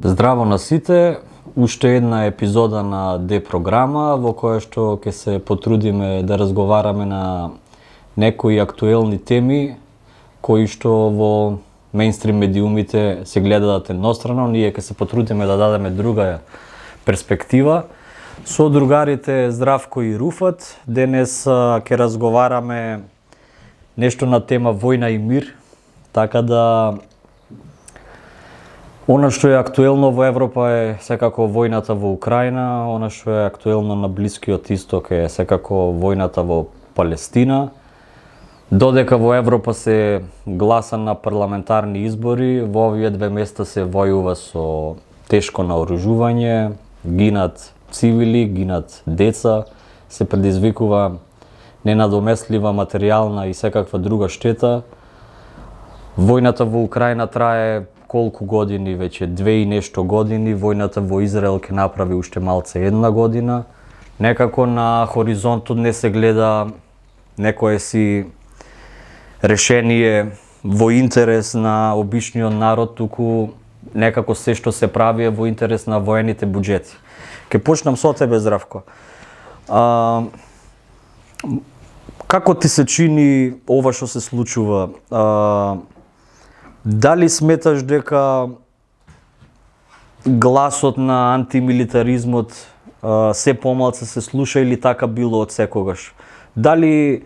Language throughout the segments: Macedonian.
Здраво на сите, уште една епизода на Д-програма во која што ќе се потрудиме да разговараме на некои актуелни теми кои што во мејнстрим медиумите се гледаат еднострано. Ние ќе се потрудиме да дадеме друга перспектива. Со другарите Здравко и Руфат денес ќе разговараме нешто на тема војна и мир, така да она што е актуелно во Европа е секако војната во Украина, она што е актуелно на Блискиот Исток е секако војната во Палестина. Додека во Европа се гласа на парламентарни избори, во овие две места се војува со тешко наоружување, гинат цивили, гинат деца, се предизвикува ненадомеслива материјална и секаква друга штета. Војната во Украина трае колку години, веќе 2 и нешто години, војната во Израел ќе направи уште малце 1 година. Некако на хоризонтот не се гледа некое си решение во интерес на обичниот народ, туку некако се што се прави е во интерес на воените буџети. Ке почнам со тебе, Здравко. Како ти се чини ова што се случува? Дали сметаш дека гласот на антимилитаризмот се помалку се слуша или така било од секогаш? Дали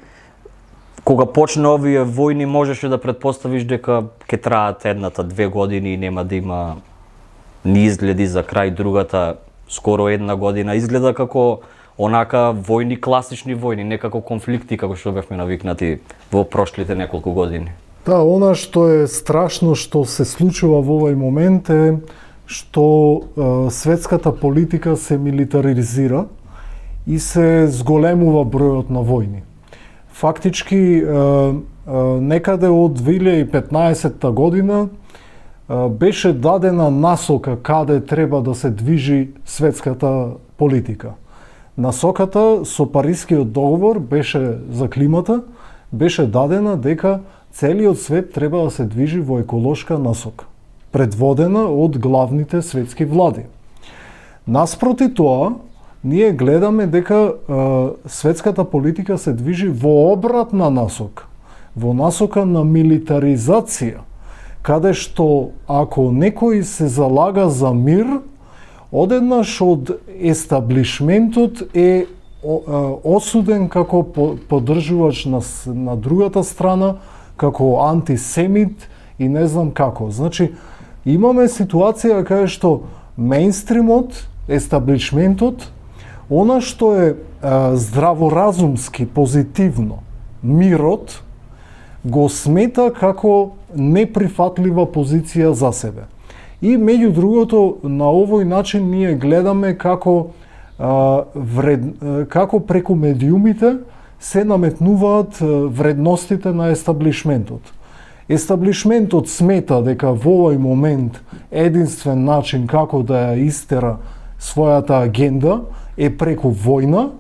кога почне овие војни можеше да претпоставиш дека ќе траат 1-2 години и нема да има ни изгледи за крај, другата скоро 1 година изгледа како онака војни, класични војни, не како конфликти како што бевме навикнати во прошлите неколку години? Да, она што е страшно што се случува во овој момент е што светската политика се милитаризира и се зголемува бројот на војни. Фактички, некаде од 2015 година беше дадена насока каде треба да се движи светската политика. Насоката со Парискиот договор беше за климата, беше дадена дека целиот свет треба да се движи во еколошка насока, предводена од главните светски влади. Наспроти тоа, ние гледаме дека светската политика се движи во обратна насока, во насока на милитаризација, каде што ако некој се залага за мир, одеднаш од естаблишментот е осуден како поддржувач на другата страна, како антисемит и не знам како. Значи, имаме ситуација каде што мејнстримот, естаблишментот, она што е здраворазумски, позитивно, мирот, го смета како неприфатлива позиција за себе. И меѓу другото, на овој начин ние гледаме како како преку медиумите се наметнуваат вредностите на естаблишментот. Естаблишментот смета дека во овој момент единствен начин како да ја истера својата агенда е преку војна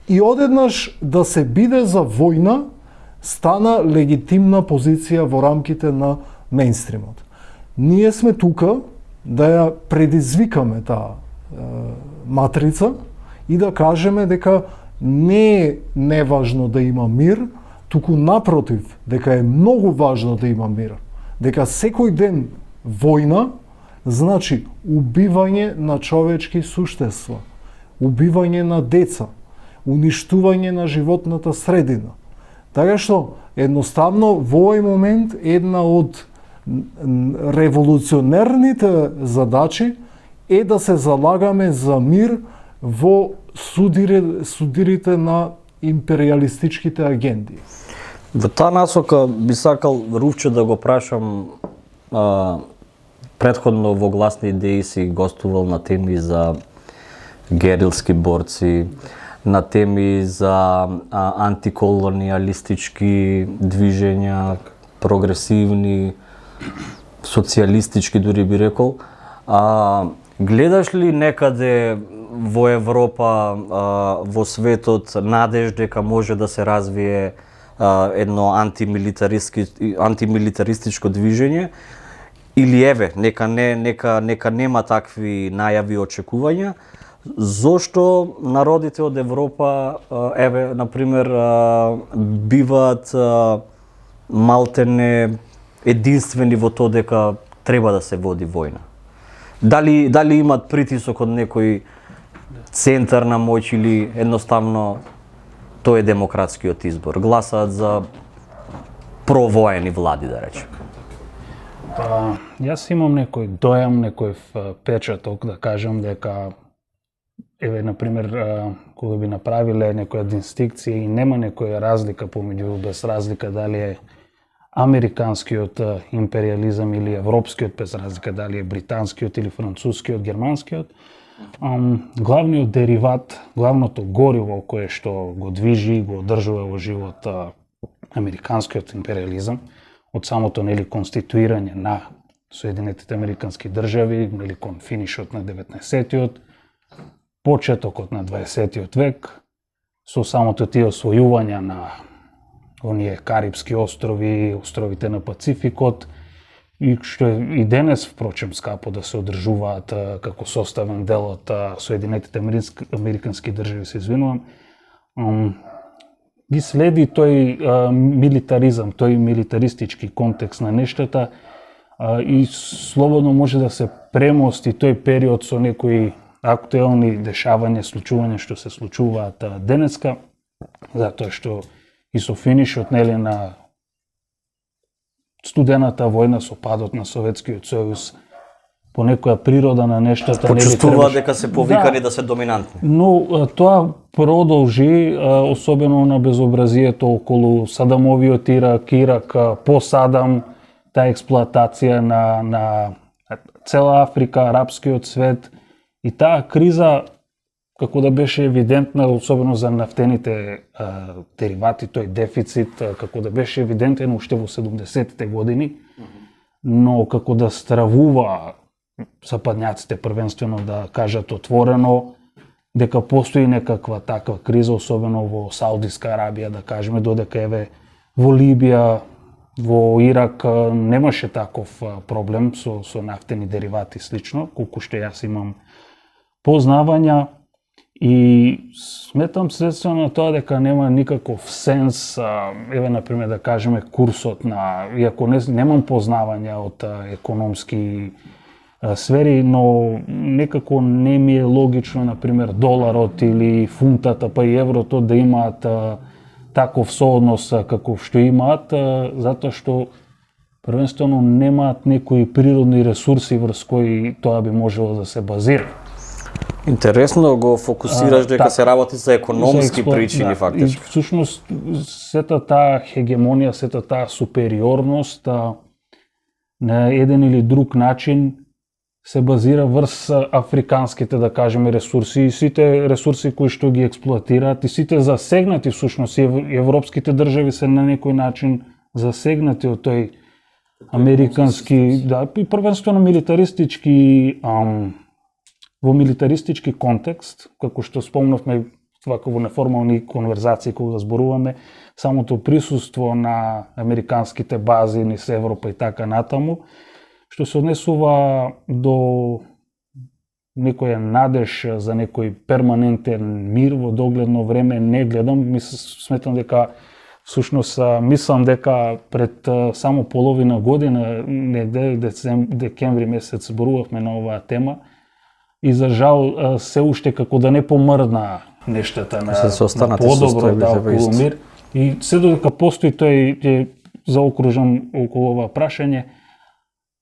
и одеднаш да се биде за војна стана легитимна позиција во рамките на мејнстримот. Ние сме тука да ја предизвикаме таа матрица и да кажеме дека не е неважно да има мир, туку напротив, дека е многу важно да има мир. Дека секој ден војна значи убивање на човечки суштества, убивање на деца, уништување на животната средина. Така што, едноставно, во овој момент една од револуционерните задачи е да се залагаме за мир во судирите на империалистичките агенди. Во таа насока би сакал Руфче да го прашам, претходно во гласни идеи си гостувал на теми за герилски борци, на теми за антиколониалистички движења, прогресивни, социјалистички дури би рекол. Гледаш ли некаде во Европа, во светот, надеж дека може да се развие едно антимилитаристичко движење или еве, нека нема такви најави и очекувања, зошто народите од Европа, еве, например, биваат малтене единствени во тоа дека треба да се води војна? Дали имат притисок од некој центар на моќ или едноставно тој е демократскиот избор? Гласаат за провоени влади, да речем. Па, јас имам некој дојам, некој печаток да кажам дека еве на пример кога би направиле некоја дистинкција и нема некоја разлика помеѓу, без разлика дали е американскиот империализам или европскиот, без разлика дали е британскиот или францускиот, германскиот, главниот дериват, главното гориво кое што го движи и го одржува во живот американскиот империализам од самото конституирање на Соединетите американски држави, кон финишот на 19-тиот, почетокот на 20-тиот век, со самото тие освојувања на оние Карипски острови, островите на Пацификот, и што е и денес, впрочем, скапо да се одржуваат како составен дел од Соединетите американски држави, се извинувам, ги следи тој милитаризам, тој милитаристички контекст на нештата и слободно може да се премости тој период со некои актуелни дешавања, случувања што се случуваат денеска, затоа што и со финишот на студената војна, со падот на Советскиот сојуз, по некоја природа на нештата почувствуваат дека се повикани да се доминантни. Но тоа продолжи, особено на безобразието околу Садамовиот Ирак, по Садам, таа експлоатација на цела Африка, арапскиот свет, и таа криза како да беше евидентна, особено за нафтените деривати, тој дефицит, како да беше евидентен уште во 70-те години, но како да стравува западњаците првенствено да кажат отворено дека постои некаква таква криза, особено во Саудиска Арабија, да кажеме, додека еве во Либија, во Ирак немаше таков проблем со нафтени деривати слично, колку што јас имам познавања. И сметам следствено на тоа дека нема никаков сенс, еве например да кажеме курсот на, иако немам познавања од економски сфери, но некако не ми е логично например доларот или фунтата па и еврото да имаат таков сооднос каков што имаат, затоа што првенствено немаат некои природни ресурси врз кои тоа би можело да се базира. Интересно го фокусираш дека се работи за економски причини, фактички. И всушност сета таа хегемонија, сета таа супериорност на еден или друг начин се базира врз африканските, да кажеме, ресурси и сите ресурси кои што ги експлоатираат и сите засегнати всушност и европските држави се на некој начин засегнати од тој американски, да, и првенствено милитаристички во милитаристички контекст, како што спомнавме вака во неформални конверзации кога зборуваме, самото присуство на американските бази низ Европа и така натаму, што се однесува до некоја надеж за некој перманентен мир во догледно време, не гледам, сметам дека всушност мислам дека пред само половина година, декември месец зборувавме на оваа тема, и за жал се уште како да не помрдна нештата на подобро околу мир. И се додека постои тој, заокружам околу ова прашање,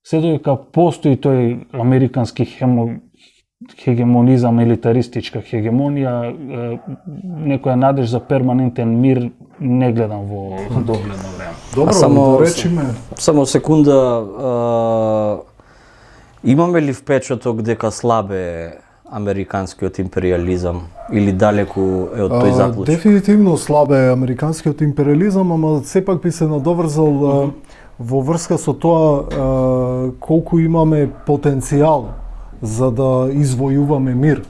се додека постои тој американски хегемонизам, милитаристичка хегемонија, некоја надеж за перманентен мир не гледам во догледно време. Добро, да речиме. Само секунда, имаме ли впечаток дека слабе американскиот империализам или далеку е од тој заклучок? Дефинитивно слабе американскиот империализам, ама сепак би се надоврзал во врска со тоа колку имаме потенцијал за да извојуваме мир.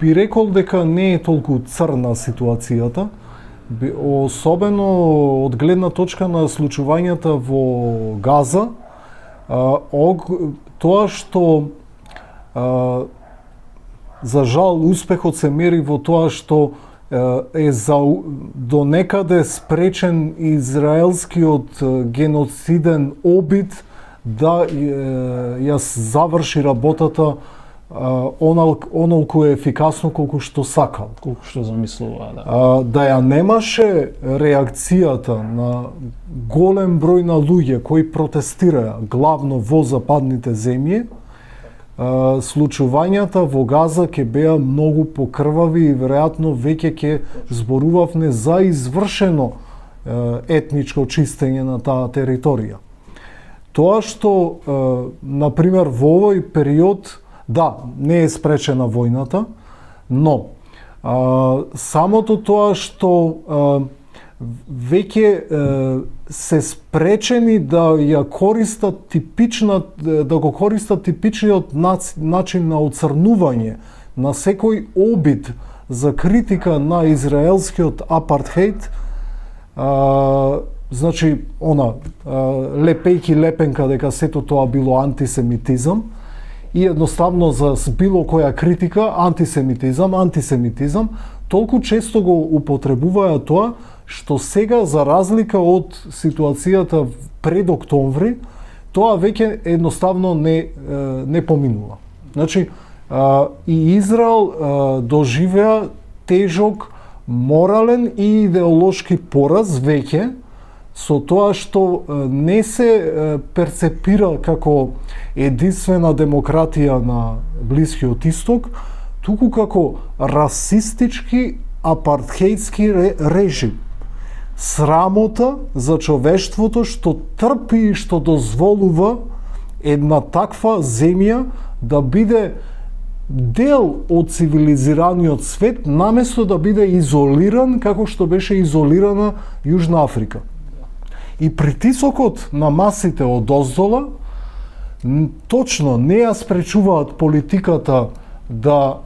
Би рекол дека не е толку црна ситуацијата, особено од гледна точка на случувањата во Газа Тоа што за жал успехот се мери во тоа што е до некаде спречен израелскиот геноциден обид да ја заврши работата онолку ефикасно колку што сакал. Колку што замислува, да. Да ја немаше реакцијата на голем број на луѓе кои протестираа главно во западните земји, случувањата во Газа ќе беа многу покрвави и веројатно веќе ќе зборувавме за извршено етничко чистење на таа територија. Тоа што, например, во овој период, да, не е спречена војната, но самото тоа што веќе се спречени да ја користат да го користат типичниот начин на оцрнување на секој обид за критика на израелскиот апартхеид, значи лепејки лепенка дека сето тоа било антисемитизам и едноставно за било која критика антисемитизам, толку често го употребуваја тоа што сега, за разлика од ситуацијата пред октомври, тоа веќе едноставно не поминува. Значи, и Израел доживеа тежок морален и идеолошки пораз веќе, со тоа што не се перцепира како единствена демократија на Блискиот Исток, туку како расистички апартхеидски режим. Срамота за човештвото што трпи и што дозволува една таква земја да биде дел од цивилизираниот свет, наместо да биде изолиран како што беше изолирана Јужна Африка. И притисокот на масите од оздола точно не ја спречуваат политиката да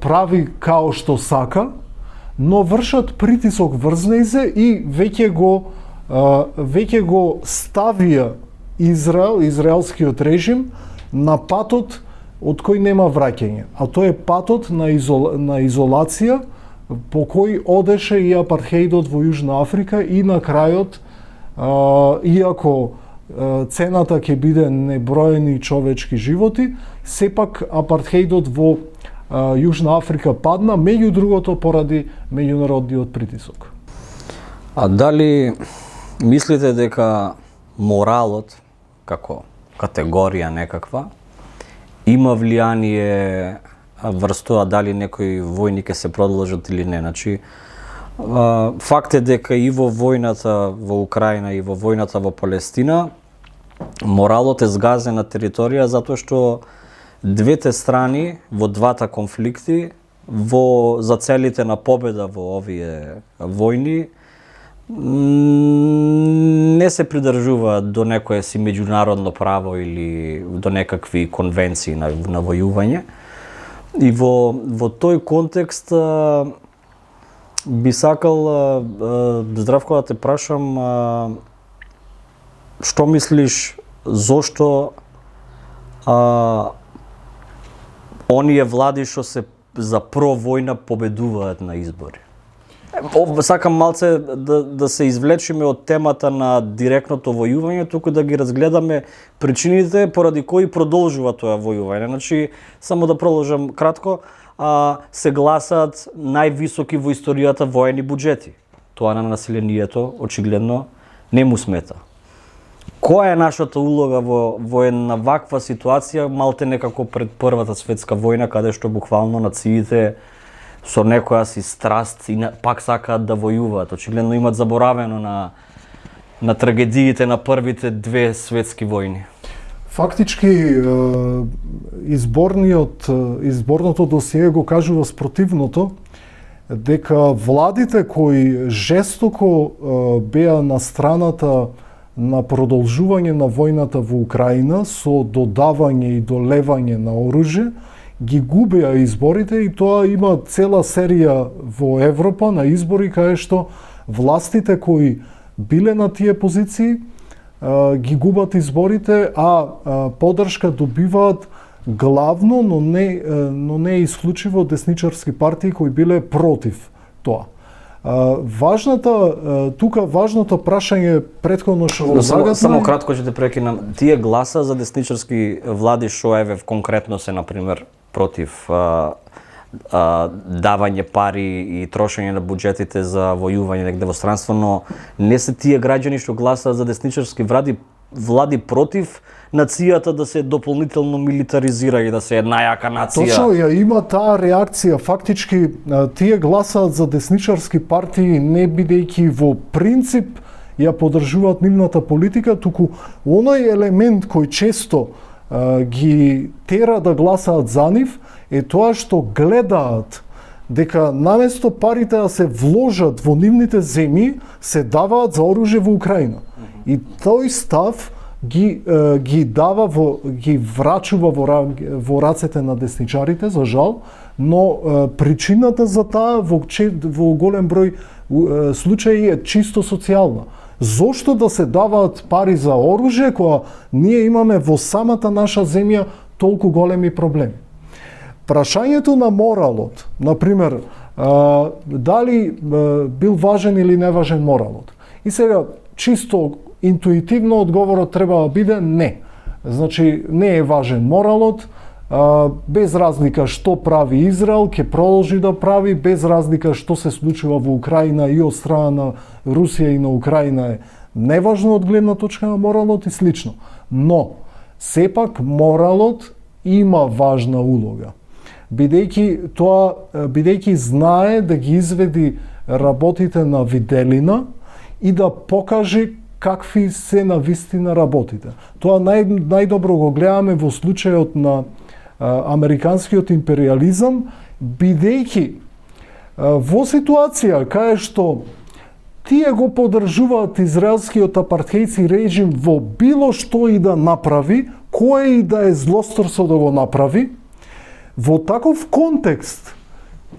прави као што сака, но вршат притисок врз нејзе и веќе го ставија израелскиот режим на патот од кој нема враќање, а тоа е патот на изолација по кој одеше и апартхеидот во Јужна Африка и на крајот, иако цената ќе биде неброени човечки животи, сепак апартхеидот во Јужна Африка падна, меѓу другото поради меѓународниот притисок. А дали мислите дека моралот, како категорија некаква, има влијание врз тоа дали некои војни ќе се продолжат или не? Значи, факт е дека и во војната во Украина и во војната во Палестина моралот е згазен на територија затоа што двете страни во двата конфликти за целите на победа во овие војни не се придржуваат до некое си меѓународно право или до некакви конвенции на војување. И во тој контекст би сакал, Здравко, да те прашам, што мислиш, зошто оние влади што се за провојна победуваат на избори? Сакам малце да се извлечеме од темата на директното војување, туку да ги разгледаме причините поради кои продолжува тоа војување. Значи, само да продолжам кратко, се гласаат највисоки во историјата воени буџети. Тоа на населението очигледно не му смета. Која е нашата улога во една ваква ситуација, малте некако пред Првата светска војна, каде што буквално нациите со некоја си страст и пак сакаат да војуваат. Очигледно имат заборавено на трагедиите на првите две светски војни. Фактички, изборното досие го кажува спротивното, дека владите кои жестоко беа на страната на продолжување на војната во Украина со додавање и долевање на оружје, ги губеа изборите и тоа има цела серија во Европа на избори каде што властите кои биле на тие позиции ги губат изборите, а поддршка добиваат главно, но не исклучиво десничарски партии кои биле против тоа. Важното прашање претходно што го загатна... Само кратко ќе те прекинам. Тие гласа за десничарски влади што конкретно се, например, против давање пари и трошење на буџетите за војување негде во странство, но не се тие граѓани што гласаат за десничарски влади против нацијата да се дополнително милитаризира и да се една јака нација. Точно, има таа реакција. Фактички, тие гласаат за десничарски партии не бидејќи во принцип ја поддржуваат нивната политика, туку оној елемент кој често ги тера да гласаат за нив е тоа што гледаат дека наместо парите да се вложат во нивните земји, се даваат за оружје во Украина. И тој став ги врачува во рацете на десничарите, за жал, но причината за таа во голем број случаи е чисто социјална. Зошто да се даваат пари за оружје кога ние имаме во самата наша земја толку големи проблеми? Прашањето на моралот, например, дали бил важен или неважен моралот. И сега, чисто интуитивно одговорот треба да биде не. Значи, не е важен моралот, без разлика што прави Израел, ќе продолжи да прави, без разлика што се случува во Украина и од страна на Русија и на Украина е неважно од гледна точка на моралот и слично. Но, сепак, моралот има важна улога. Бидејќи знае да ги изведи работите на виделина и да покаже какви се на вистина работите. Тоа најдобро го гледаме во случајот на американскиот империализам, бидејќи во ситуација кај што тие го поддржуваат израелскиот апартхејски режим во било што и да направи, кое и да е злосторство да го направи, во таков контекст,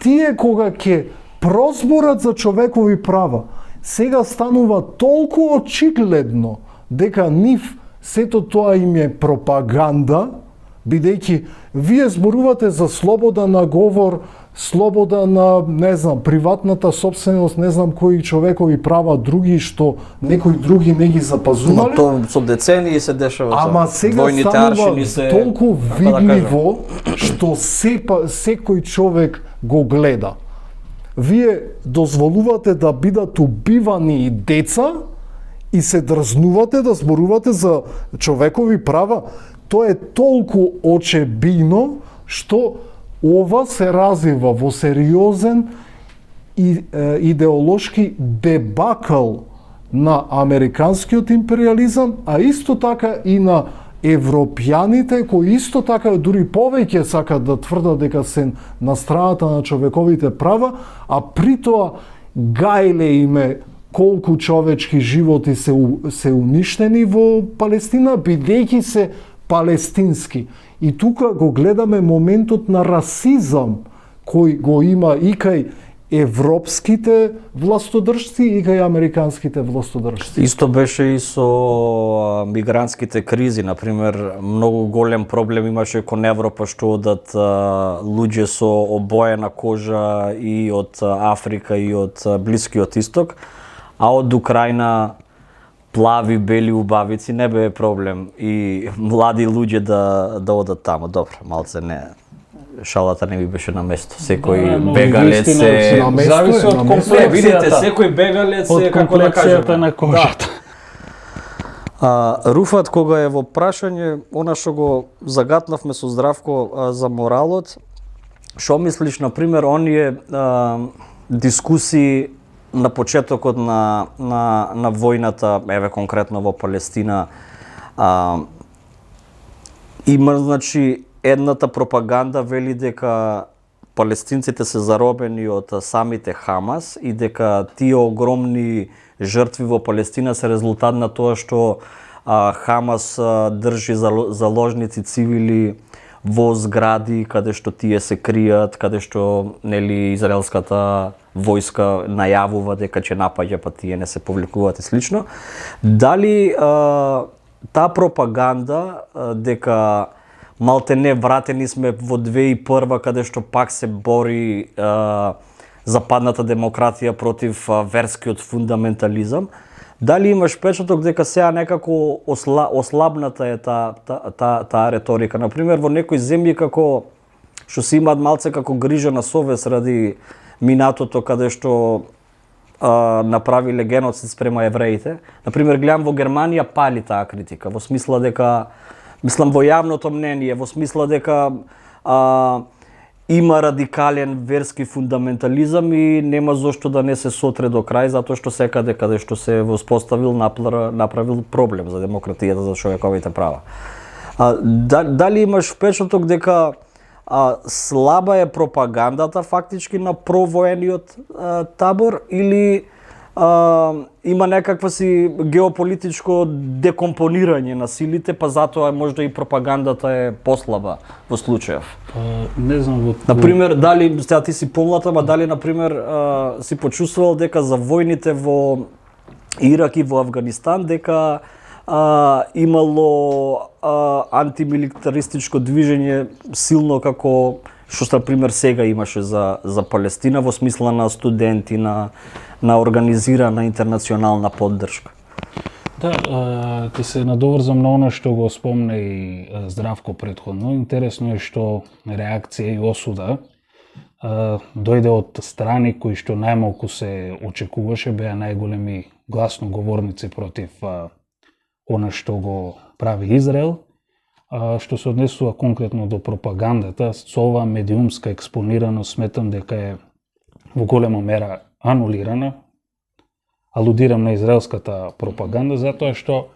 тие кога ќе прозборат за човекови права, сега станува толку очигледно дека нив сето тоа им е пропаганда, бидејќи вие зборувате за слобода на говор, слобода на, не знам, приватната собственост, не знам кои човекови права други што некои други не ги запазувале. Но тоа со децении се дешава. Ама сега станува толку видливо што секој човек го гледа. Вие дозволувате да бидат убивани и деца и се дрзнувате да зборувате за човекови права. Тоа е толку очебино што ова се развива во сериозен идеолошки дебакл на американскиот империализам, а исто така и на европјаните кои исто така дури повеќе сакат да тврдат дека се на страната на човековите права, а при тоа гајле име колку човечки животи се уништени во Палестина, бидејќи се палестински. И тука го гледаме моментот на расизам кој го има и кај европските властодржци и кај американските властодржци. Исто беше и со мигрантските кризи, например, многу голем проблем имаше кон Европа што одат луѓе со обоена кожа и од Африка и од Блискиот Исток, а од Украина плави, бели убавици не бе проблем и млади луѓе да одат тамо. Добро, малце не, шалата не ми беше на место. Секој бегалец е зависи од комплексијата. Видите, секој бегалец е како да кажеме на кожата. Руфат, кога е во прашање, она што го загатнавме со Здравко за моралот, што мислиш, например, оние дискусии на почетокот на војната, еве конкретно во Палестина, има, значи, едната пропаганда вели дека палестинците се заробени од самите Хамас и дека тие огромни жртви во Палестина се резултат на тоа што Хамас држи заложници цивили во згради каде што тие се кријат, каде што нели израелската војска најавува дека ќе напаѓа, па тие не се повлекуваат и слично. Дали таа пропаганда дека малте не вратени сме во 2001 каде што пак се бори западната демократија против верскиот фундаментализам, дали имаш впечаток дека сега некако ослабната е таа реторика? Например, во некои земји како што се имаат малце како грижа на совест ради минатото каде што направиле геноцид спрема евреите. Например, гледам во Германија пали таа критика, во смисла дека, мислам во јавното мнение, во смисла дека има радикален верски фундаментализам и нема зошто да не се сотре до крај, затоа што секаде каде што се воспоставил направил проблем за демократијата, за човековите права. Дали имаш впечаток дека слаба е пропагандата фактички на провоениот табор или има некаква си геополитичко декомпонирање на силите, па затоа можда и пропагандата е послаба во случајов? Не знам во... Например, дали, сега ти си помлад, ама дали, например, си почувствувал дека за војните во Ирак и во Авганистан, дека имало антимилитаристичко движење силно како што, например, сега имаше за Палестина, во смисла на студенти, на организирана интернационална поддршка? Да, ќе се надоврзам на она што го спомна и Здравко претходно. Интересно е што реакција и осуда дојде од страни кои што најмалку се очекуваше, беа најголеми гласноговорници против она што го прави Израел. Што се однесува конкретно до пропагандата, со ова медиумска експонираност сметам дека е во голема мера анулирана. Алудирам на израелската пропаганда, затоа што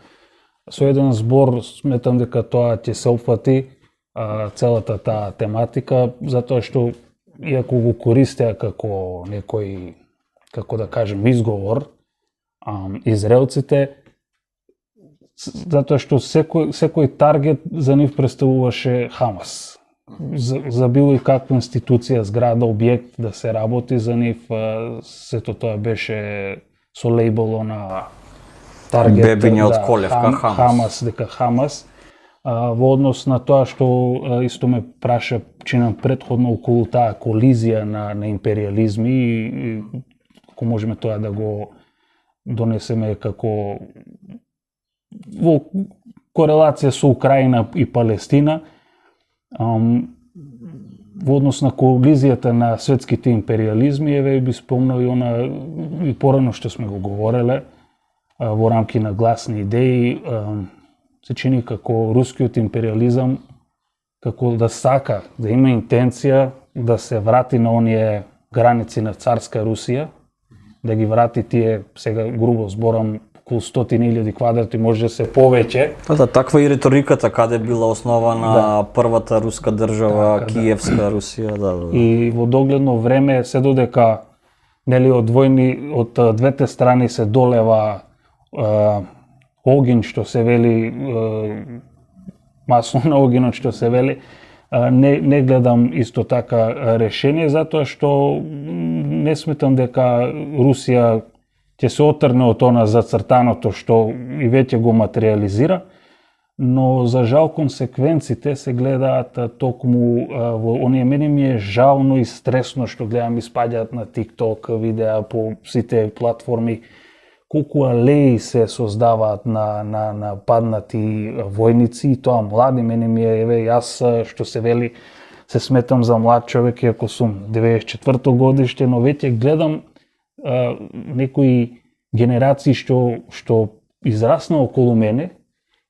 со еден збор сметам дека тоа ќе се опфати целата таа тематика, затоа што иако го користеа како некој, како да кажем, изговор, израелците, затоа што секој таргет за нив представуваше Хамас. За било и каква институција, зграда, објект да се работи за нив, сето тоа беше со лейбело на таргет, бебиње од колевка Хамас, дека Хамас. Во однос на тоа што исто ме праша чинам претходно околу таа колизија на империализми и ако можеме тоа да го донесеме како во корелација со Украина и Палестина, во однос на колизијата на светските империализми, еве би спомнал и она и порано што сме го говореле во рамки на гласни идеи, се чини како рускиот империализам како да сака, да има интенција да се врати на оние граници на царска Русија, да ги врати тие, сега грубо зборам, околу 100.000 квадрати, може да се повеќе. Да, таква и риториката каде била основана првата руска држава, така, Киевска Русија, да. И во догледно време се додека нели од двете страни се долева огин што се вели, масно на огинот што се вели, не гледам исто така решение, затоа што не сметам дека Русија ќе се отрне од она зацртаното што и веќе го материализира, но за жал консеквенците се гледаат токму во оние. Мене ми е жално и стресно што гледам испаѓаат на TikTok видеа по сите платформи, колку алеи се создаваат на паднати војници, и тоа млади. Мене ми е, еве, јас што се вели, се сметам за млад човек, иако сум 94-то годиште, но веќе гледам некои генерации што израсна околу мене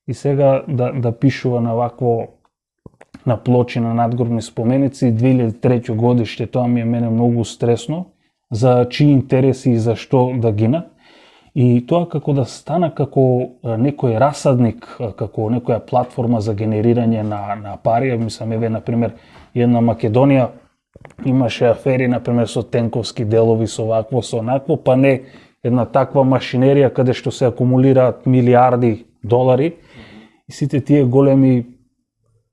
и сега да пишува на вакво, на плочи, на надгробни споменици 2003 годиште, тоа ми е мене многу стресно, за чии интереси и за што да гинат. И тоа како да стана како некој расадник, како некоја платформа за генерирање на пари. Мислам, еве, например, една Македонија имаше афери, например, со тенковски делови, со вакво, со онакво, па не една таква машинерија каде што се акумулираат милиарди долари и сите тие големи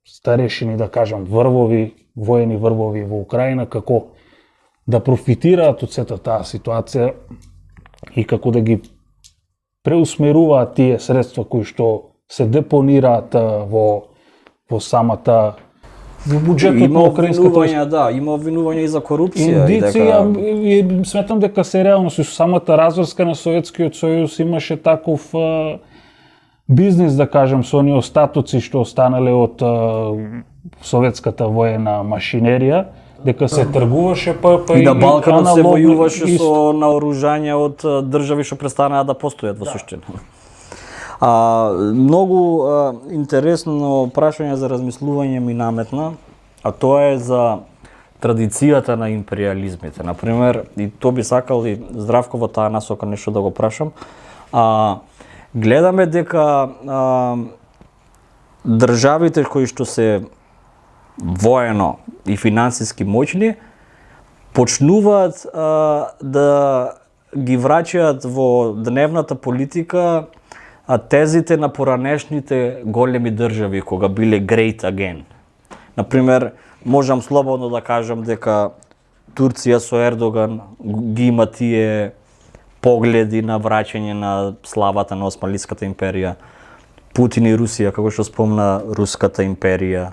старешини, да кажам, врвови, воени врвови во Украина, како да профитираат од сета таа ситуација и како да ги преусмеруваат тие средства кои што се депонираат во самата во буџетот Има на украинската обвинувања, да, има обвинувања и за корупција. индици, дека... сметам дека се реално со самата разврска на Советскиот сојуз имаше таков бизнис, да кажем, со оние остатоци што останале од советската воена машинерија, дека се тргуваше И на Балканот се аналогно војуваше исто. со наоружања од држави што престанаа да постојат во суштина. Многу интересно прашање за размислување ми наметна, а тоа е за традицијата на империализмите. Например, и то би сакал и Здравко во таа насока нешто да го прашам. Гледаме дека државите кои што се воено и финансиски моќни почнуваат да ги враќаат во дневната политика тезите на поранешните големи држави кога биле great again. Например, можам слободно да кажам дека Турција со Ердоган ги има тие погледи на враќање на славата на Османлиската империја. Путин и Русија, како што спомна, Руската империја.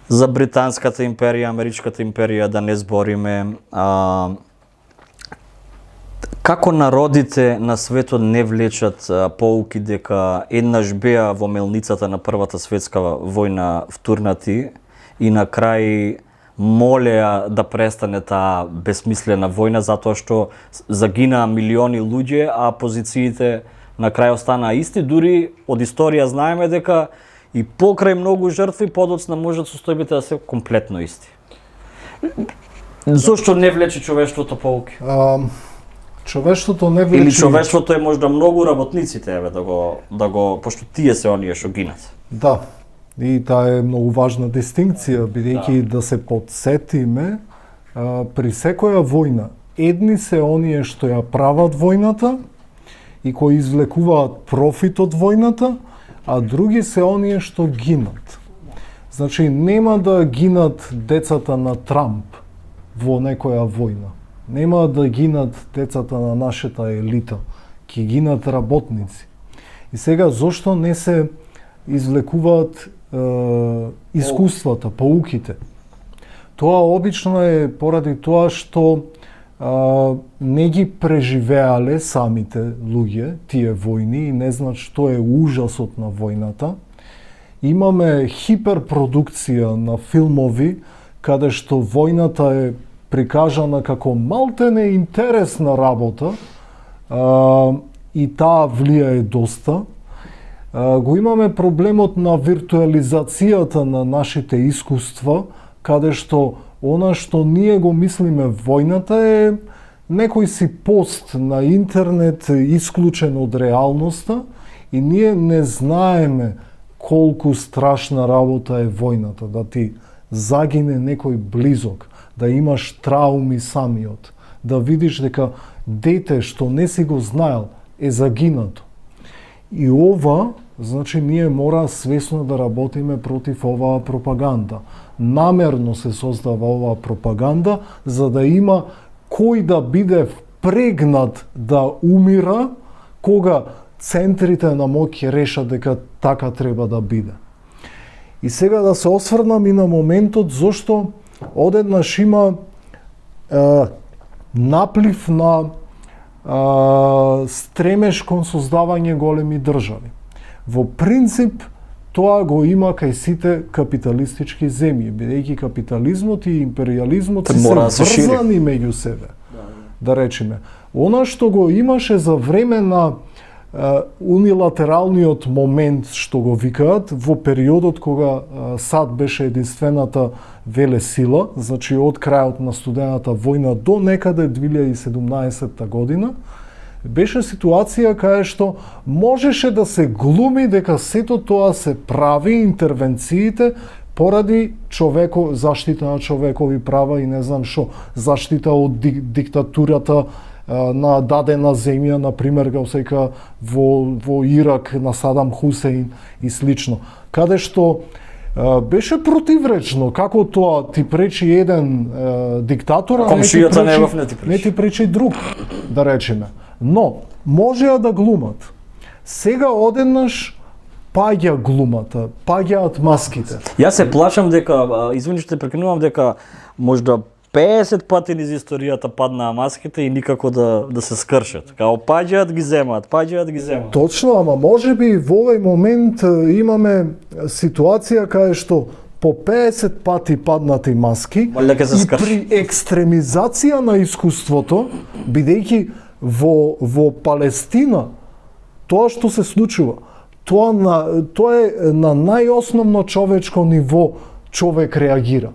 За Британската империја, Америчката империја да не збориме. Како народите на светот не влечат поуки дека еднаш беа во мелницата на Првата светска војна втурнати и на крај молеа да престане таа безсмислена војна затоа што загинаа милиони луѓе, а позициите на крај останаа исти, дури од историја знаеме дека и покрај многу жртви подоцна можат состојбите да се комплетно исти. Зошто не влече човештвото поуки? Човештвото не влече... Или човештвото е можда многу работниците, еве, да го пошто тие се оние што гинат. Да, и таа е многу важна дистинкција, бидејќи да се подсетиме, при секоја војна, едни се оние што ја прават војната и кои извлекуваат профит од војната, а други се оние што гинат. Значи, нема да гинат децата на Трамп во некоја војна. Нема да гинат децата на нашата елита. Ки гинат работници. И сега, зошто не се извлекуваат искуствата, поуките? Тоа обично е поради тоа што не ги преживеале самите луѓе тие војни и не знаат што е ужасот на војната. Имаме хиперпродукција на филмови каде што војната е прикажана како малтене интересна работа и таа влијае доста. Го имаме проблемот на виртуализацијата на нашите искуства, каде што она што ние го мислиме војната е некој си пост на интернет исклучен од реалноста и ние не знаеме колку страшна работа е војната, да ти загине некој близок, да имаш трауми самиот, да видиш дека дете што не си го знаел е загинато. И ова, значи, ние мора свесно да работиме против оваа пропаганда. Намерно се создава оваа пропаганда, за да има кој да биде впрегнат да умира, кога центрите на моќ решат дека така треба да биде. И сега да се осврнам и на моментот зошто одеднаш има наплив на стремеж кон создавање големи држави. Во принцип, тоа го има кај сите капиталистички земји, бидејќи капитализмот и империализмот се врзани меѓу себе. Да речеме. Она што го имаше за време на унилатералниот момент, што го викаат, во периодот кога САД беше единствената велесила, значи од крајот на студената војна до некаде 2017 година, беше ситуација кај што можеше да се глуми дека сето тоа се прави, интервенциите, поради заштита на човекови права и не знам што, заштита од диктатурата на дадена земја, например, како сека во Ирак на Садам Хусейн и слично. Каде што беше противречно, како тоа ти пречи еден диктатор, а Комшијата негов не ти пречи. не ти пречи друг, да речеме. Но можеа да глумат. Сега одеднаш паѓа глумата, паѓаат маските. Јас се плашам дека, извини што те прекинувам, дека можда 50 пати низ историјата паднаа маските и никако да се скршат. Као паѓаат ги земаат, паѓаат ги земаат. Точно, ама може би во овој момент имаме ситуација каде што по 50 пати паднати маски Може дека се и скрши. при екстремизација на искуството, бидејќи во Палестина тоа што се случува, тоа е на најосновно човечко ниво човек реагира.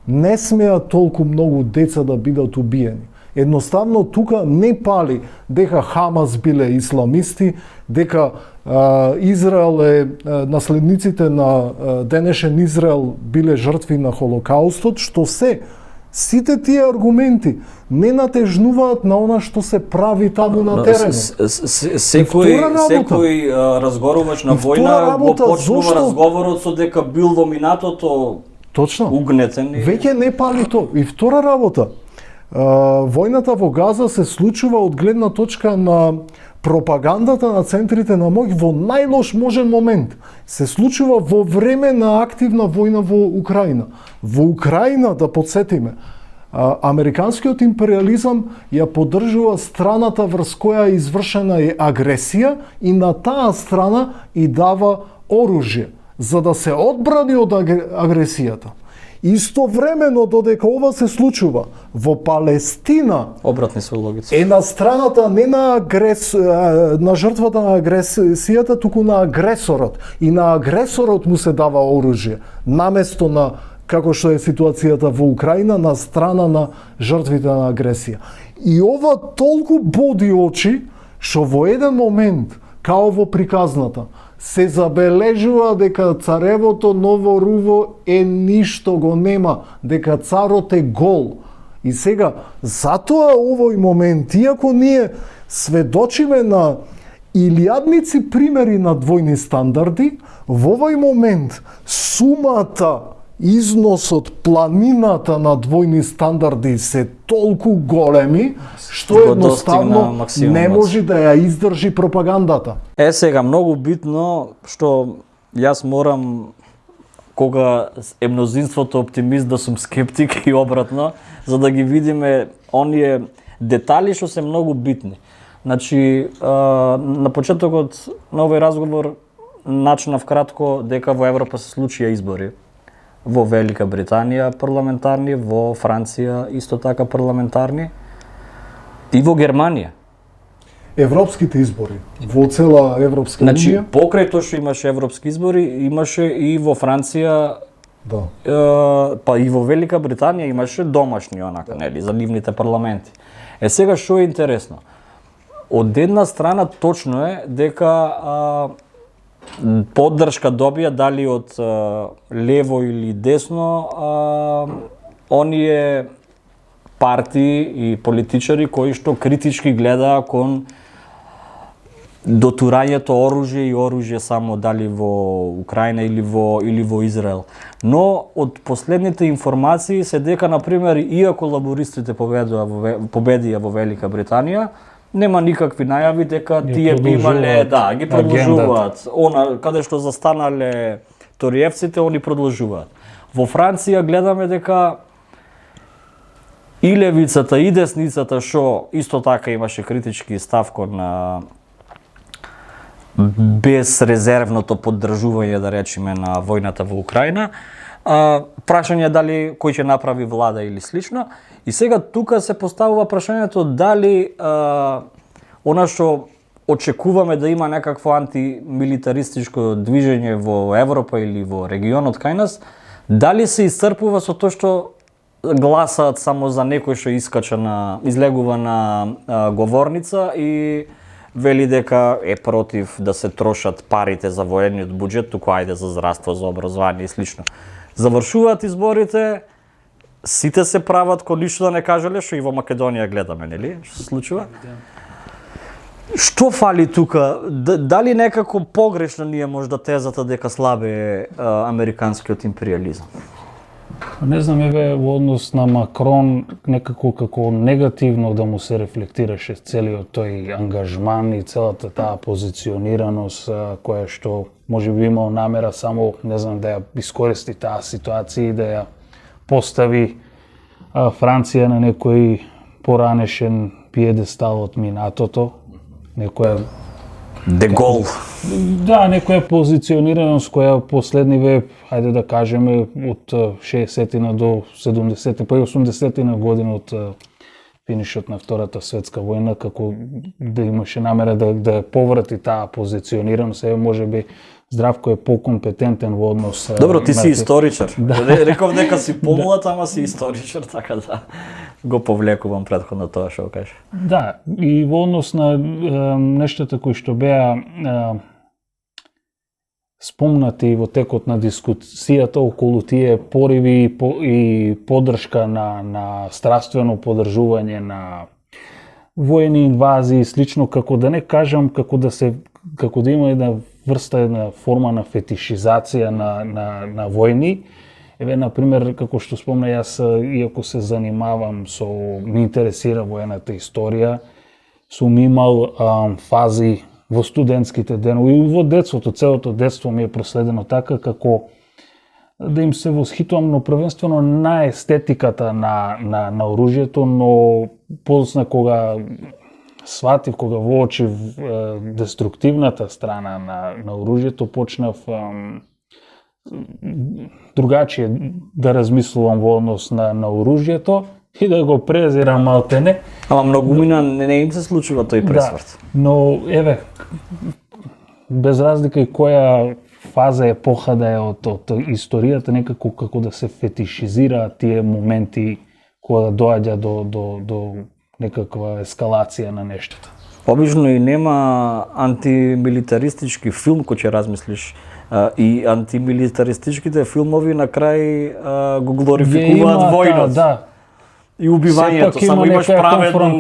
Не смеа толку многу деца да бидат убиени. Едноставно тука не пали дека Хамас биле исламисти, дека Израел наследниците на денешен Израел биле жртви на Холокаустот, што сите тие аргументи не натежнуваат на она што се прави таму на теренот. Секој разговарувач на војна го почнува разговорот со дека бил во минатото Точно. угнетен. Веќе не пали то. И втора работа, војната во Газа се случува од гледна точка на пропагандата на центрите на моќ во најлош можен момент. Се случува во време на активна војна во Украина. Во Украина, да подсетиме, американскиот империализам ја поддржува страната врз која е извршена агресија и на таа страна и дава оружје за да се одбрани од агресијата. Истовремено, додека ова се случува, во Палестина Обратни се улогици. е на страната не на на жртвата на агресијата, туку на агресорот. И на агресорот му се дава оружје, наместо на, како што е ситуацијата во Украина, на страна на жртвите на агресија. И ова толку боди очи, што во еден момент, као во приказната, се забележува дека царевото ново руво ништо го нема, дека царот е гол. И сега, затоа овој момент, иако ние сведочиме на илјадници примери на двојни стандарди, во овој момент сумата, износот, планината на двојни стандарди се толку големи, што едноставно не може да ја издржи пропагандата. Сега, многу битно, што јас морам, кога е мнозинството оптимист, да сум скептик и обратно, за да ги видиме оние детали што се многу битни. Значи, на почетокот на овој разговор начнав кратко дека во Европа се случија избори. Во Велика Британија парламентарни, во Франција исто така парламентарни и во Германија. Европските избори во цела Европска Значи, унија. покрај тоа што имаше европски избори, имаше и во Франција, Да. па и во Велика Британија имаше домашни онака, нели, за нивните парламенти. Сега што е интересно? Од една страна точно е дека поддршка добија дали од лево или десно оние партии и политичари кои што критички гледаа кон дотурањето оружје и оружје само дали во Украина или во Израел. Но од последните информации се дека, например, иако лабористите победија во Велика Британија, нема никакви најави дека тие би имале, ги продолжуваат. Она каде што застанале ториевците, они продолжуваат. Во Франција гледаме дека и левицата и десницата, што исто така имаше критички став кон безрезервното поддржување, да речеме, на војната во Украина, прашање дали кој ќе направи влада или слично. И сега тука се поставува прашањето дали она што очекуваме да има некакво антимилитаристичко движење во Европа или во регионот кај нас, дали се исцрпува со тоа што гласаат само за некој што излегува на говорница и вели дека е против да се трошат парите за воениот буџет, туку ајде за здравство, за образование и слично. Завршуваат изборите, сите се прават ко ништо да не кажале, што и во Македонија гледаме, нели? Што се случува? Што фали тука? Дали некако погрешна ни е можда тезата дека слабе е американскиот империализам? Не знам, еве, во однос на Макрон, некако како негативно да му се рефлектираше целиот тој ангажман и целата таа позиционираност која што може би имал намера само, не знам, да ја искористи таа ситуација и да ја постави Франција на некој поранешен пиедестал од минатото, некоја Де Гол. Да, некоја позиционираност која последниве, хајде да кажеме, од 60-тина до 70-ти, па и 80-тина година од финишот на Втората светска војна, како да имаше намера да поврати таа позиционираност, еве можеби Здравко е покомпетентен во однос... Добро, ти си историчар. Реков дека си помлад, ама си историчар, така да го повлекувам претходно тоа што кажеш. Да, и во однос на нештата кои што беа спомнати во текот на дискусијата околу тие пориви и поддршка на страствено поддржување на воени инвазии, слично, како да не кажам, како да има една врста, една форма на фетишизација на војни. Еве, например, како што спомна, јас, иако се занимавам ми интересира воената историја, сум имал фази во студентските денови и во детството, целото детство ми е проследено така, како да им се восхитувам, но првенствено на естетиката на оружјето, но подоцна кога сватив, кога воочив деструктивната страна на оружјето, почнав другачие да размислувам во однос на оружјето и да го презирам малтене. Ама многумина не им се случува тој пресврт. Да, но еве, без разлика и која фаза епоха да е од историјата, некако како да се фетишизираат тие моменти кога доаѓа до некаква ескалација на нештата. Обично и нема антимилитаристички филм кој ќе размислиш, и антимилитаристичките филмови на крај го глорификуваат војната. Да. И убивањето, само имаш праведно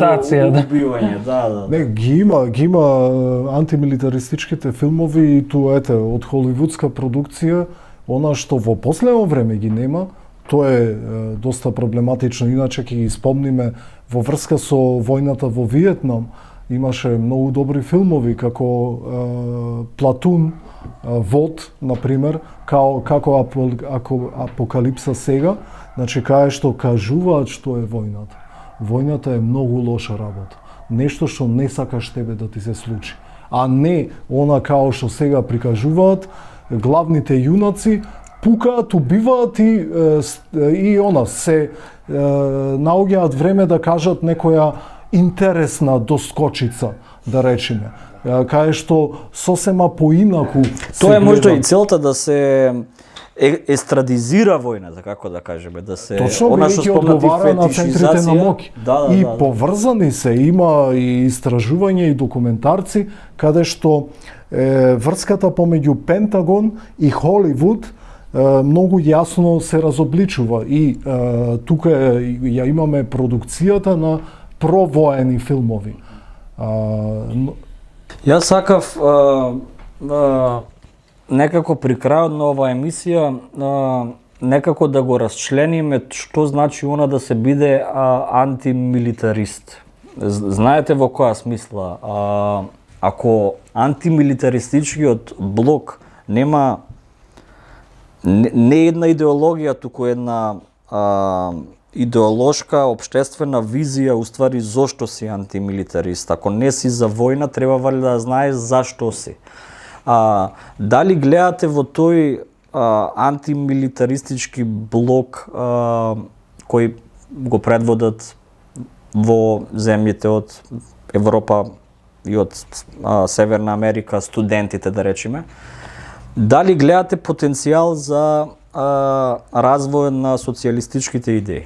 убивање, да. Не, ги има антимилитаристичките филмови и ту ете од холивудска продукција, она што во последно време ги нема, тоа е доста проблематично, иначе ќе ги спомниме во врска со војната во Виетнам, имаше многу добри филмови како Платун, Вод, например, како Апокалипса сега, значи кај што кажуваат што е војната. Војната е многу лоша работа. Нешто што не сакаш тебе да ти се случи. А не она као што сега прикажуваат, главните јунаци пукаат, убиваат и она се наоѓаат време да кажат некоја интересна доскочица, да речеме, кај што сосема поинаку тоа е можда и целта да се естрадизира војната, како да кажеме, да се она што одговара на центрите на моќ. И поврзани се, има и истражување и документарци каде што врската помеѓу Пентагон и Холивуд многу јасно се разобличува и тука ја имаме продукцијата на провоени филмови. Јас сакав некако при крајот на оваа емисија некако да го расчлениме што значи она да се биде антимилитарист. Знаете во која смисла? Ако антимилитаристичкиот блок нема не една идеологија, туку една идеолошка, општествена визија, уствари зошто си антимилитарист. Ако не си за војна, треба вали да знаеш зашто си. Дали гледате во тој антимилитаристички блок кој го предводат во земјите од Европа и од Северна Америка, студентите да речеме, дали гледате потенцијал за развој на социјалистичките идеи?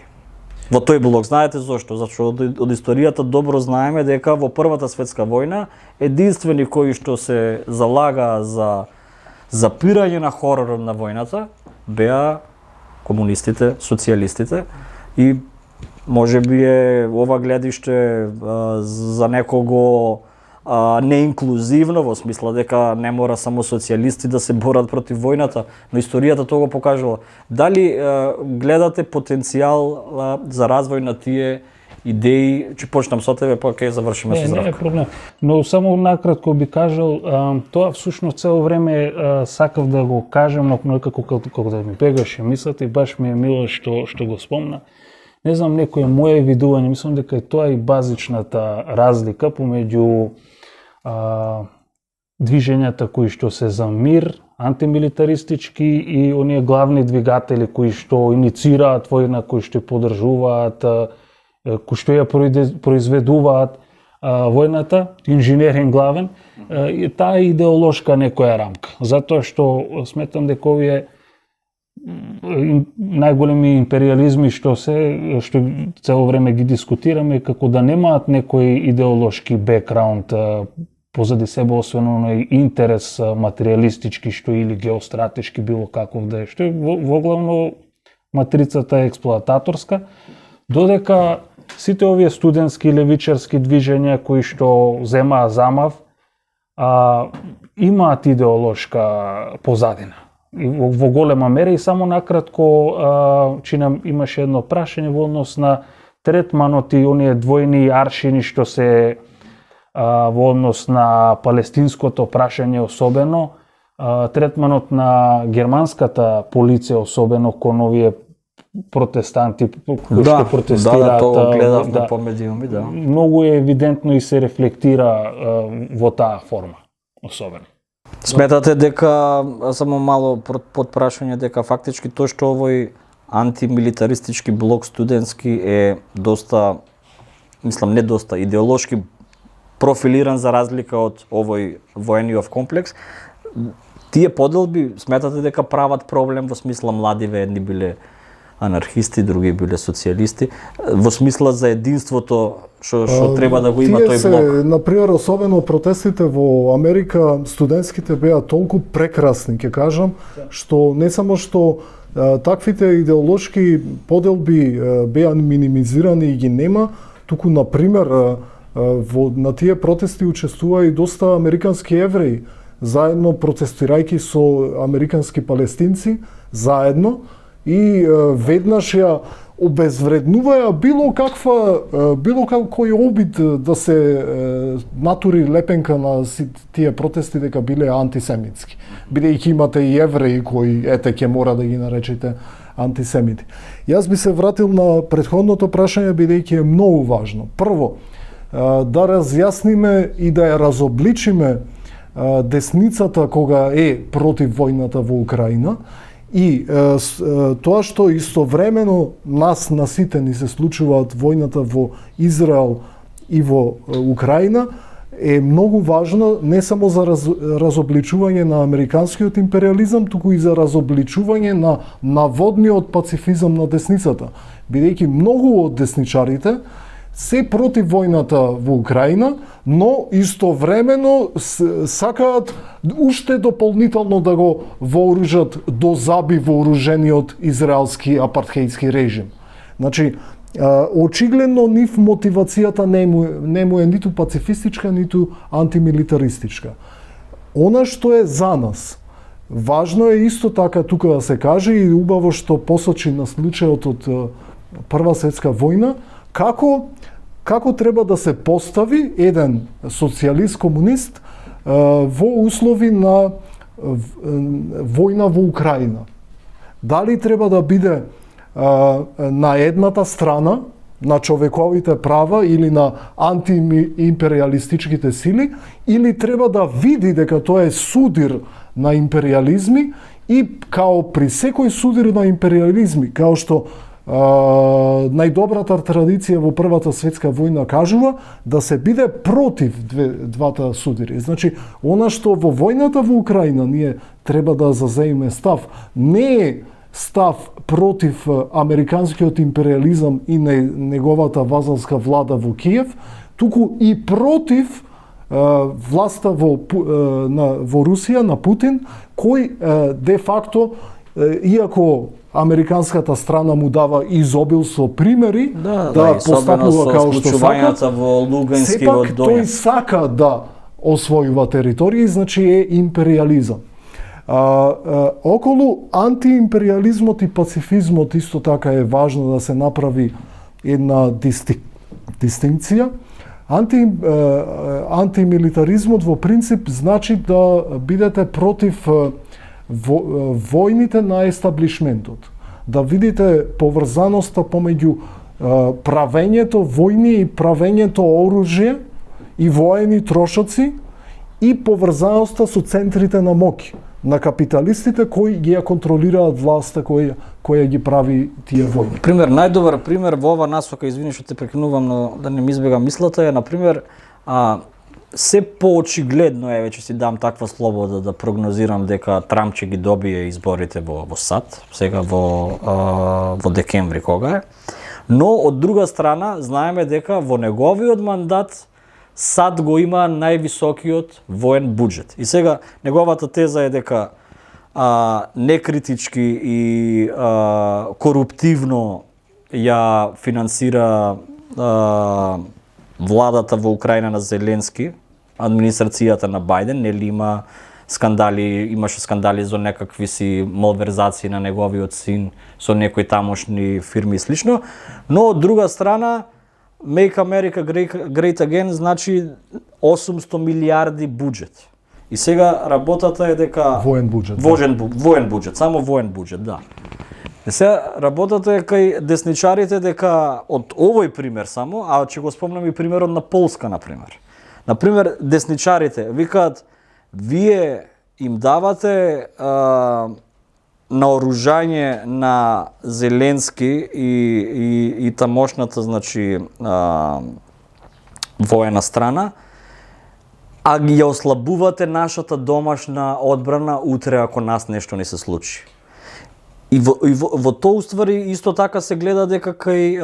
Во тој блок, знаете зошто? Зашто од историјата добро знаеме дека во Првата светска војна единствени кои што се залага за запирање на хоророт на војната беа комунистите, социјалистите и можеби е ова гледиште за некого неинклузивно, во смисла дека не мора само социјалисти да се борат против војната, но историјата тоа го покажала. Дали гледате потенцијал за развој на тие идеи? Ќе почнам со тебе, па ќе завршиме со Здравко. Не е проблем. Но само накратко би кажал, тоа всушност цело време сакав да го кажем, но некако како да ми бегаше мислата и баш ми е мило што го спомна. Не знам, некое моје видување, мислам дека е тоа и базичната разлика помеѓу движењата кои што се за мир, антимилитаристички и оние главни двигатели кои што иницираат војна, кои што поддржуваат, кои што ја произведуваат војната, инженерин главен, таа идеолошка некоја рамка. Затоа што сметам дека овие најголеми империализми што цело време ги дискутираме, како да немаат некој идеолошки бекграунд позади себе, освено на интерес материјалистички, што или геостратешки, било каков да е, што е воглавно матрицата е експлоататорска, додека сите овие студентски левичарски движења кои што земаа замав, имаат идеолошка позадина во голема мера. И само накратко, имаше едно прашање во однос на третманот и оние двојни аршини што се во однос на палестинското прашање, особено третманот на германската полиција, особено кон овие протестанти кои што протестираат. Тоа гледавме по медиуми, да. Многу е евидентно и се рефлектира во таа форма, особено. Сметате дека, само мало под прашање, дека фактички тоа што овој антимилитаристички блок студентски е доста, мислам не доста, идеолошки профилиран за разлика од овој воениов комплекс, тие поделби сметате дека прават проблем, во смисла младиве едни биле анархисти, други биле социјалисти, во смисла за единството што треба да го има тој блок? Например, особено протестите во Америка, студентските беа толку прекрасни, ќе кажам, што не само што таквите идеолошки поделби беа минимизирани и ги нема, туку, например, на тие протести учествува и доста американски евреи, заедно протестирајќи со американски палестинци, заедно, и веднаш ја обезвреднуваја било какој обид да се натури лепенка на тие протести дека биле антисемитски. Бидејќи имате и евреи кои ќе мора да ги наречете антисемити. Јас би се вратил на претходното прашање, бидејќи е многу важно. Прво, да разјасниме и да ја разобличиме десницата кога е против војната во Украина, и тоа што истовремено нас на сите ни се случуваат војната во Израел и во Украина, е многу важно не само за разобличување на американскиот империализам, туку и за разобличување на наводниот пацифизам на десницата. Бидејќи многу од десничарите се против војната во Украина, но истовремено сакаат уште дополнително да го вооружат до заби вооружениот израелски апартхејски режим. Значи, очигледно нив мотивацијата не му е ниту пацифистичка, ниту антимилитаристичка. Она што е за нас, важно е исто така тука да се каже и убаво што посочи на случајот од Прва светска војна, како треба да се постави еден социјалист-комунист во услови на војна во Украина. Дали треба да биде на едната страна, на човековите права или на антиимпериалистичките сили, или треба да види дека тоа е судир на империализми и као при секој судир на империализми, као што најдобрата традиција во Првата светска војна кажува да се биде против двата судири. Значи, она што во војната во Украина ние треба да зазееме став, не е став против американскиот империализам и неговата вазалска влада во Киев, туку и против власта во Русија на Путин, кој де факто, иако американската страна му дава изобил со примери Да, да и особено постапува со како што сака. случувањата во Лугански и во Сепак тој Доњац. сака да освојува територии, значи е империализам. Околу антиимпериализмот и пацифизмот исто така е важно да се направи една дистинкција. Антимилитаризмот во принцип значи да бидете против војните на естаблишментот. Да видите поврзаноста помеѓу правењето војни и правењето оружје и воени трошоци и поврзаноста со центрите на моќ на капиталистите кои ги ја контролираат власта која ги прави тие војни. Пример, најдобар пример во ова насока, извини што те прекинувам, но да не ми избегам мислата, е на пример се поочигледно е, веќе си дам таква слобода да прогнозирам дека Трамп ќе ги добие изборите во САД, сега во декември кога е. Но од друга страна знаеме дека во неговиот мандат САД го има највисокиот воен буџет. И сега неговата теза е дека некритички и коруптивно ја финансира владата во Украина на Зеленски, администрацијата на Бајден, нели имаше скандали за некакви си малверзации на неговиот син со некои тамошни фирми и слично, но од друга страна Make America Great Again значи 800 милиарди буџет. И сега работата е дека Воен буџет. Воен буџет, само воен буџет, да. И сега работата е кај десничарите дека од овој пример само, а ќе го спомнам и примерот на Полска на пример. На пример десничарите викаат вие им давате наоружање на Зеленски и тамошната, значи, воена страна, а ги ја ослабувате нашата домашна одбрана утре ако нас нешто не се случи. И во тоа уствари исто така се гледа дека кај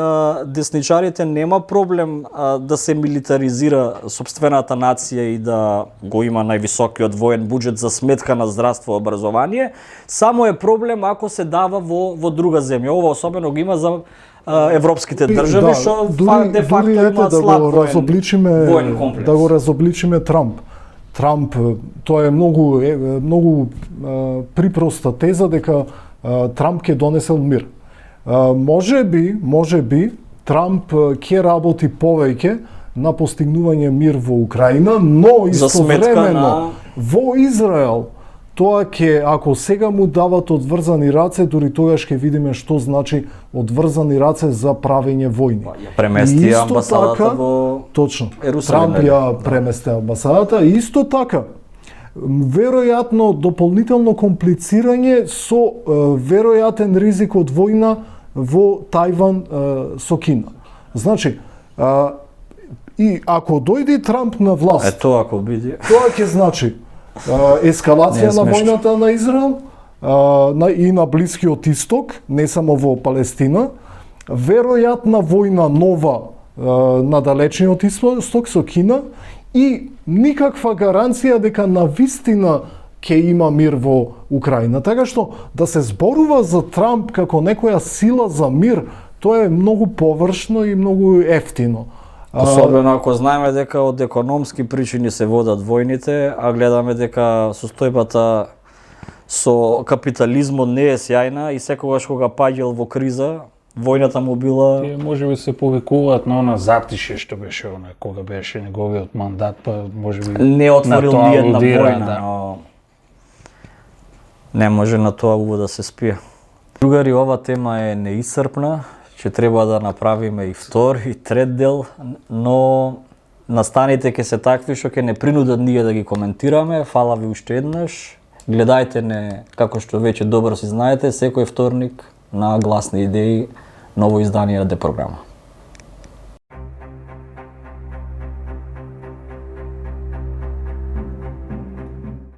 десничарите нема проблем да се милитаризира сопствената нација и да го има највисокиот воен буџет за сметка на здравство и образование, само е проблем ако се дава во друга земја. Ова особено го има за европските држави што де факто имаат слаб воен комплекс. Да го разобличиме Трамп. Трамп, тоа е многу припроста теза дека Трамп ќе донесел мир. Може би Трамп ќе работи повеќе на постигнување мир во Украина, но истовремено во Израел тоа ќе, ако сега му дават одврзани раце, дури тогаш ќе видиме што значи одврзани раце за правење војни. Премести амбасадата во точно. Ерусалим. Трамп ја премести амбасадата и исто така веројатно дополнително комплицирање со веројатен ризик од војна во Тајван со Кина. Значи, и ако дојде Трамп на власт, тоа ако биде, тоа ќе значи ескалација на војната на Израел и на Блискиот Исток, не само во Палестина, веројатна војна нова на далечниот Исток со Кина и никаква гаранција дека навистина ќе има мир во Украина. Така што да се зборува за Трамп како некоја сила за мир, тоа е многу површно и многу ефтино. Особено ако знаеме дека од економски причини се водат војните, а гледаме дека состојбата со капитализмот не е сјајна и секогаш кога паѓал во криза, војната му била... Тие можеби се повикуваат на она затише што беше кога беше неговиот мандат, па можеби не отворил ни една војна, да. но не може на тоа уво да се спие. Другари, ова тема е неисцрпна, ќе треба да направиме и втор и трет дел, но настаните ќе се такви што ќе не принудат ние да ги коментираме. Фала ви уште еднаш. Гледајте не, како што веќе добро си знаете, секој вторник на Гласни идеи, ново издание на Д програма.